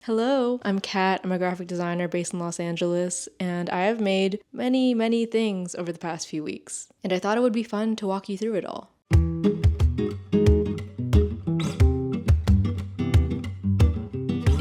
Hello, I'm Kat. I'm a graphic designer based in Los Angeles, and I have made many things over the past few weeks. And I thought it would be fun to walk you through it all.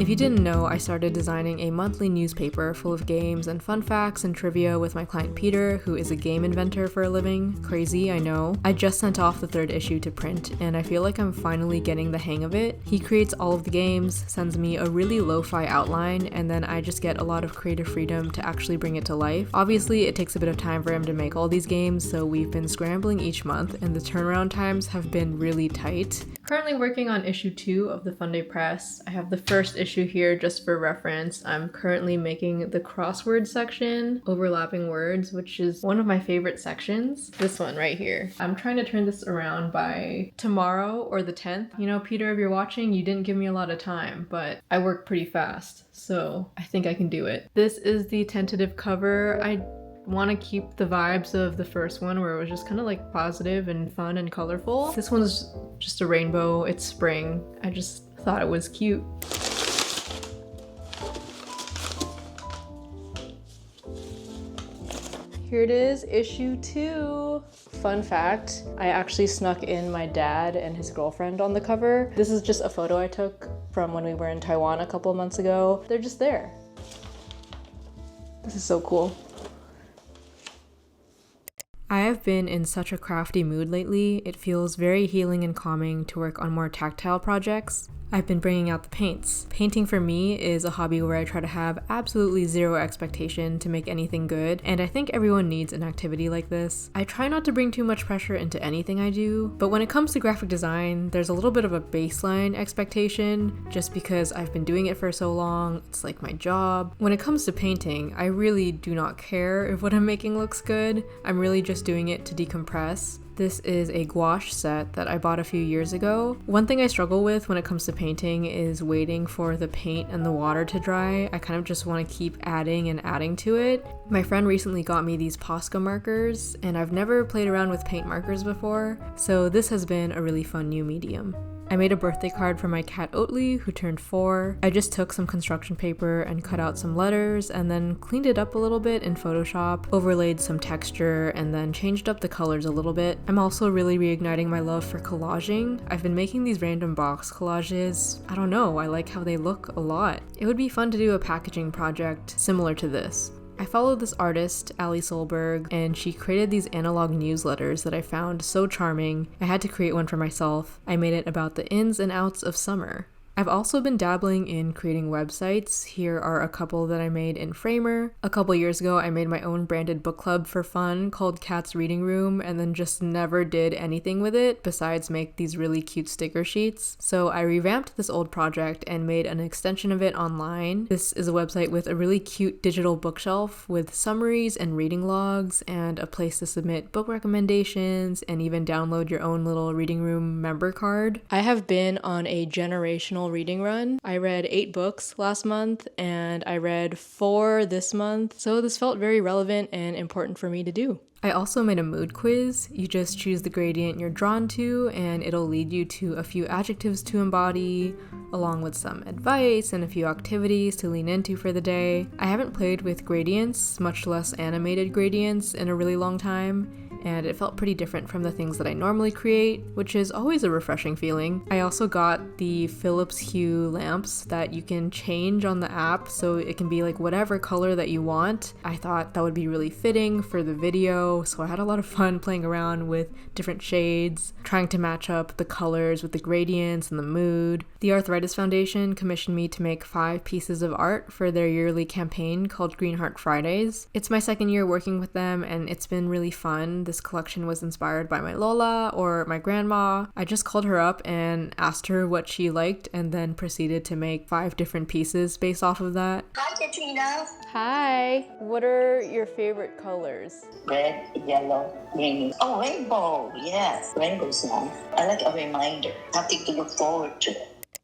If you didn't know, I started designing a monthly newspaper full of games and fun facts and trivia with my client Peter, who is a game inventor for a living. Crazy, I know. I just sent off the third issue to print, and I feel like I'm finally getting the hang of it. He creates all of the games, sends me a really lo-fi outline, and then I just get a lot of creative freedom to actually bring it to life. Obviously, it takes a bit of time for him to make all these games, so we've been scrambling each month, and the turnaround times have been really tight. Currently working on issue 2 of the Fun Day Press. I have the first issue here just for reference. I'm currently making the crossword section, overlapping words, which is one of my favorite sections. This one right here. I'm trying to turn this around by tomorrow or the 10th. You know, Peter, if you're watching, you didn't give me a lot of time, but I work pretty fast, so I think I can do it. This is the tentative cover. I want to keep the vibes of the first one where it was just kind of like positive and fun and colorful. This one's just a rainbow. It's spring. I just thought it was cute. Here it is, issue 2. Fun fact, I actually snuck in my dad and his girlfriend on the cover. This is just a photo I took from when we were in Taiwan a couple months ago. They're just there. This is so cool. I have been in such a crafty mood lately. It feels very healing and calming to work on more tactile projects. I've been bringing out the paints. Painting for me is a hobby where I try to have absolutely zero expectation to make anything good, and I think everyone needs an activity like this. I try not to bring too much pressure into anything I do, but when it comes to graphic design, there's a little bit of a baseline expectation just because I've been doing it for so long. It's like my job. When it comes to painting, I really do not care if what I'm making looks good. I'm really just doing it to decompress. This is a gouache set that I bought a few years ago. One thing I struggle with when it comes to painting is waiting for the paint and the water to dry. I kind of just want to keep adding and adding to it. My friend recently got me these Posca markers, and I've never played around with paint markers before, so this has been a really fun new medium. I made a birthday card for my cat Oatly, who turned 4. I just took some construction paper and cut out some letters and then cleaned it up a little bit in Photoshop, overlaid some texture, and then changed up the colors a little bit. I'm also really reigniting my love for collaging. I've been making these random box collages. I don't know, I like how they look a lot. It would be fun to do a packaging project similar to this. I follow this artist, Ali Solberg, and she created these analog newsletters that I found so charming. I had to create one for myself. I made it about the ins and outs of summer. I've also been dabbling in creating websites. Here are a couple that I made in Framer. A couple years ago, I made my own branded book club for fun called Cat's Reading Room, and then just never did anything with it besides make these really cute sticker sheets. So I revamped this old project and made an extension of it online. This is a website with a really cute digital bookshelf with summaries and reading logs and a place to submit book recommendations and even download your own little reading room member card. I have been on a generational reading run. I read 8 books last month and I read 4 this month, so this felt very relevant and important for me to do. I also made a mood quiz. You just choose the gradient you're drawn to and it'll lead you to a few adjectives to embody, along with some advice and a few activities to lean into for the day. I haven't played with gradients, much less animated gradients, in a really long time, and it felt pretty different from the things that I normally create, which is always a refreshing feeling. I also got the Philips Hue lamps that you can change on the app, so it can be like whatever color that you want. I thought that would be really fitting for the video, so I had a lot of fun playing around with different shades, trying to match up the colors with the gradients and the mood. The Arthritis Foundation commissioned me to make 5 pieces of art for their yearly campaign called Green Heart Fridays. It's my second year working with them, and it's been really fun. This collection was inspired by my Lola or my grandma. I just called her up and asked her what she liked and then proceeded to make 5 different pieces based off of that. Hi, Katrina. Hi! What are your favorite colors? Red, yellow, green. Oh, rainbow. Yes, rainbow's nice. I like a reminder. Something to look forward to.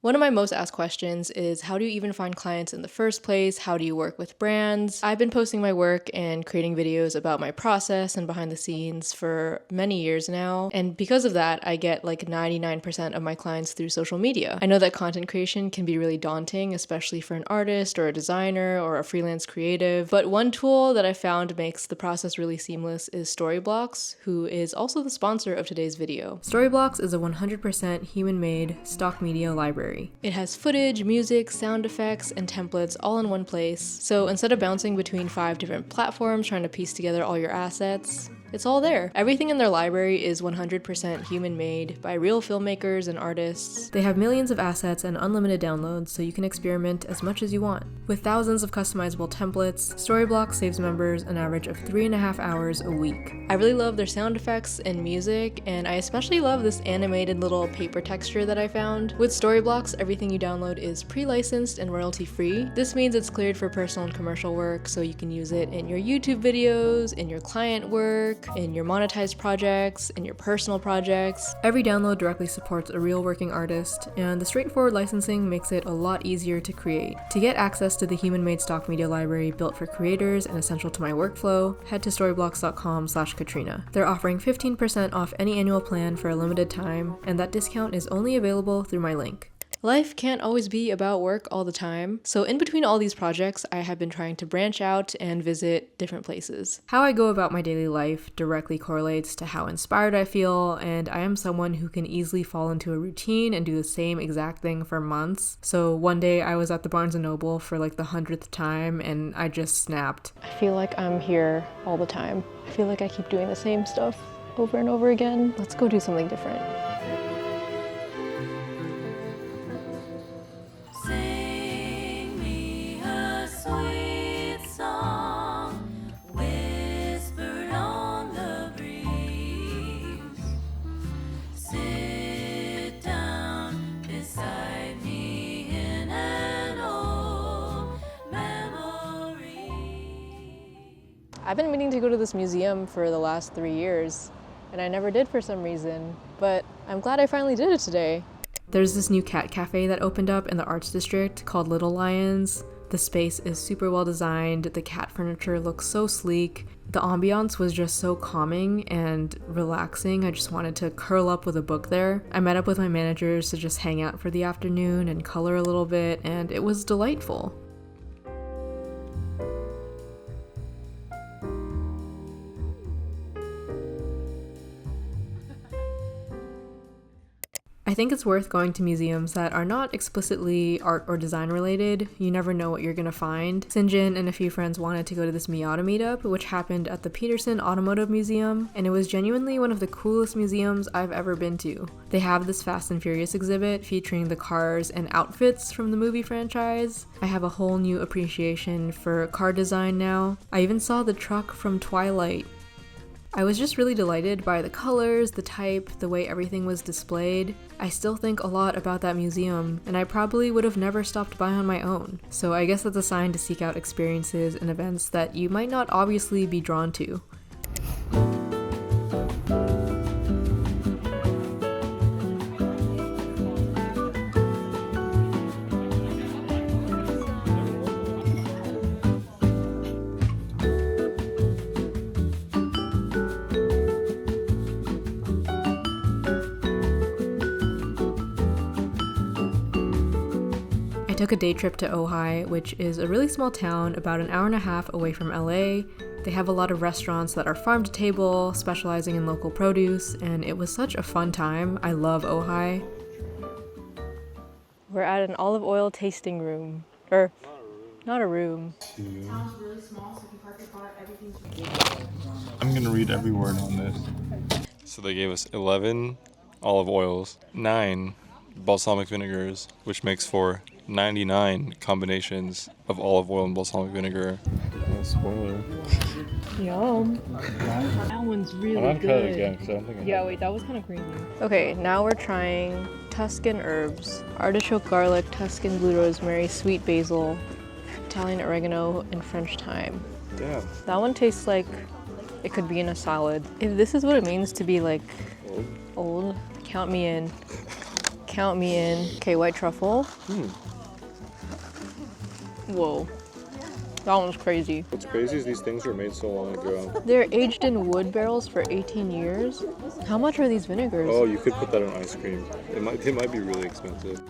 One of my most asked questions is, how do you even find clients in the first place? How do you work with brands? I've been posting my work and creating videos about my process and behind the scenes for many years now. And because of that, I get like 99% of my clients through social media. I know that content creation can be really daunting, especially for an artist or a designer or a freelance creative. But one tool that I found makes the process really seamless is Storyblocks, who is also the sponsor of today's video. Storyblocks is a 100% human-made stock media library. It has footage, music, sound effects, and templates all in one place. So instead of bouncing between 5 different platforms trying to piece together all your assets, it's all there. Everything in their library is 100% human-made by real filmmakers and artists. They have millions of assets and unlimited downloads, so you can experiment as much as you want. With thousands of customizable templates, Storyblocks saves members an average of 3.5 hours a week. I really love their sound effects and music, and I especially love this animated little paper texture that I found. With Storyblocks, everything you download is pre-licensed and royalty-free. This means it's cleared for personal and commercial work, so you can use it in your YouTube videos, in your client work, in your monetized projects, in your personal projects. Every download directly supports a real working artist, and the straightforward licensing makes it a lot easier to create. To get access to the human-made stock media library built for creators and essential to my workflow, head to storyblocks.com/Katrina. They're offering 15% off any annual plan for a limited time, and that discount is only available through my link. Life can't always be about work all the time, so in between all these projects, I have been trying to branch out and visit different places. How I go about my daily life directly correlates to how inspired I feel, and I am someone who can easily fall into a routine and do the same exact thing for months. So one day I was at the Barnes & Noble for like the 100th time, and I just snapped. I feel like I'm here all the time. I feel like I keep doing the same stuff over and over again. Let's go do something different. I've been meaning to go to this museum for the last 3 years, and I never did for some reason, but I'm glad I finally did it today. There's this new cat cafe that opened up in the Arts District called Little Lions. The space is super well designed, the cat furniture looks so sleek, the ambiance was just so calming and relaxing. I just wanted to curl up with a book there. I met up with my managers to just hang out for the afternoon and color a little bit, and it was delightful. I think it's worth going to museums that are not explicitly art or design related. You never know what you're gonna find. Sinjin and a few friends wanted to go to this Miata meetup, which happened at the Petersen Automotive Museum, and it was genuinely one of the coolest museums I've ever been to. They have this Fast and Furious exhibit featuring the cars and outfits from the movie franchise. I have a whole new appreciation for car design now. I even saw the truck from Twilight. I was just really delighted by the colors, the type, the way everything was displayed. I still think a lot about that museum, and I probably would have never stopped by on my own. So I guess that's a sign to seek out experiences and events that you might not obviously be drawn to. I took a day trip to Ojai, which is a really small town about an hour and a half away from LA. They have a lot of restaurants that are farm to table, specializing in local produce, and it was such a fun time. I love Ojai. We're at an olive oil tasting room. Or, not a room. I'm gonna read every word on this. So they gave us 11 olive oils, 9 balsamic vinegars, which makes for 99 combinations of olive oil and balsamic vinegar. No spoiler. Yum. That one's really I'm good. cut it again, 'cause I don't think Yeah, wait, that was kind of creamy. Okay, now we're trying Tuscan herbs. Artichoke, garlic, Tuscan blue rosemary, sweet basil, Italian oregano, and French thyme. Damn. That one tastes like it could be in a salad. If this is what it means to be like old, count me in. Count me in. Okay, white truffle. Whoa. That one's crazy. What's crazy is these things were made so long ago. They're aged in wood barrels for 18 years. How much are these vinegars? Oh, you could put that on ice cream. They might be really expensive.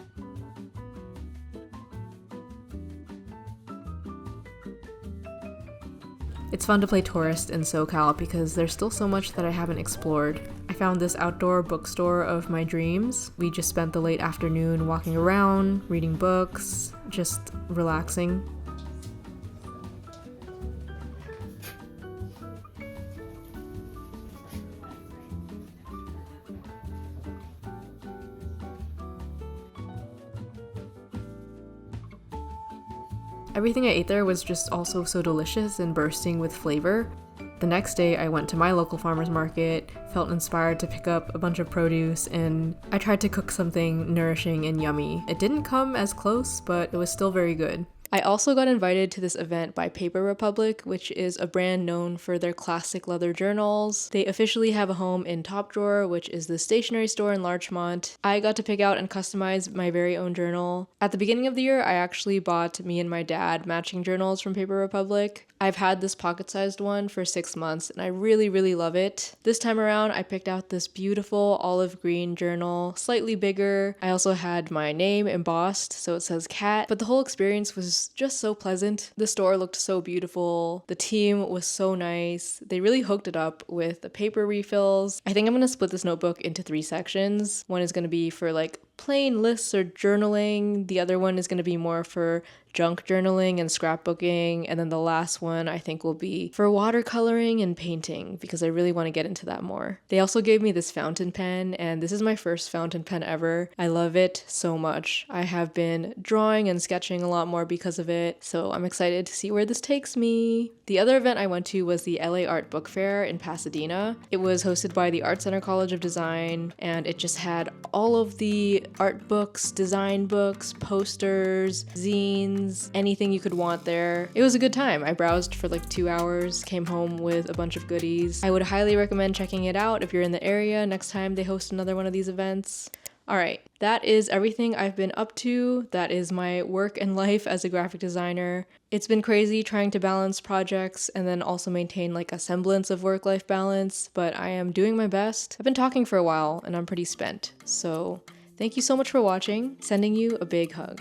It's fun to play tourist in SoCal because there's still so much that I haven't explored. I found this outdoor bookstore of my dreams. We just spent the late afternoon walking around, reading books, just relaxing. Everything I ate there was just also so delicious and bursting with flavor. The next day I went to my local farmer's market, felt inspired to pick up a bunch of produce, and I tried to cook something nourishing and yummy. It didn't come as close, but it was still very good. I also got invited to this event by Paper Republic, which is a brand known for their classic leather journals. They officially have a home in Top Drawer, which is the stationery store in Larchmont. I got to pick out and customize my very own journal. At the beginning of the year, I actually bought me and my dad matching journals from Paper Republic. I've had this pocket-sized one for 6 months, and I really, really love it. This time around, I picked out this beautiful olive green journal, slightly bigger. I also had my name embossed, so it says cat, but the whole experience was just so pleasant. The store looked so beautiful. The team was so nice. They really hooked it up with the paper refills. I think I'm gonna split this notebook into 3 sections. One is gonna be for like plain lists or journaling. The other one is gonna be more for junk journaling and scrapbooking, and then the last one I think will be for watercoloring and painting because I really want to get into that more. They also gave me this fountain pen, and this is my first fountain pen ever. I love it so much. I have been drawing and sketching a lot more because of it, so I'm excited to see where this takes me. The other event I went to was the LA Art Book Fair in Pasadena. It was hosted by the Art Center College of Design, and it just had all of the art books, design books, posters, zines, anything you could want there. It was a good time. I browsed for like 2 hours, came home with a bunch of goodies. I would highly recommend checking it out if you're in the area next time they host another one of these events. Alright, that is everything I've been up to. That is my work and life as a graphic designer. It's been crazy trying to balance projects and then also maintain like a semblance of work-life balance, but I am doing my best. I've been talking for a while and I'm pretty spent, so thank you so much for watching. Sending you a big hug.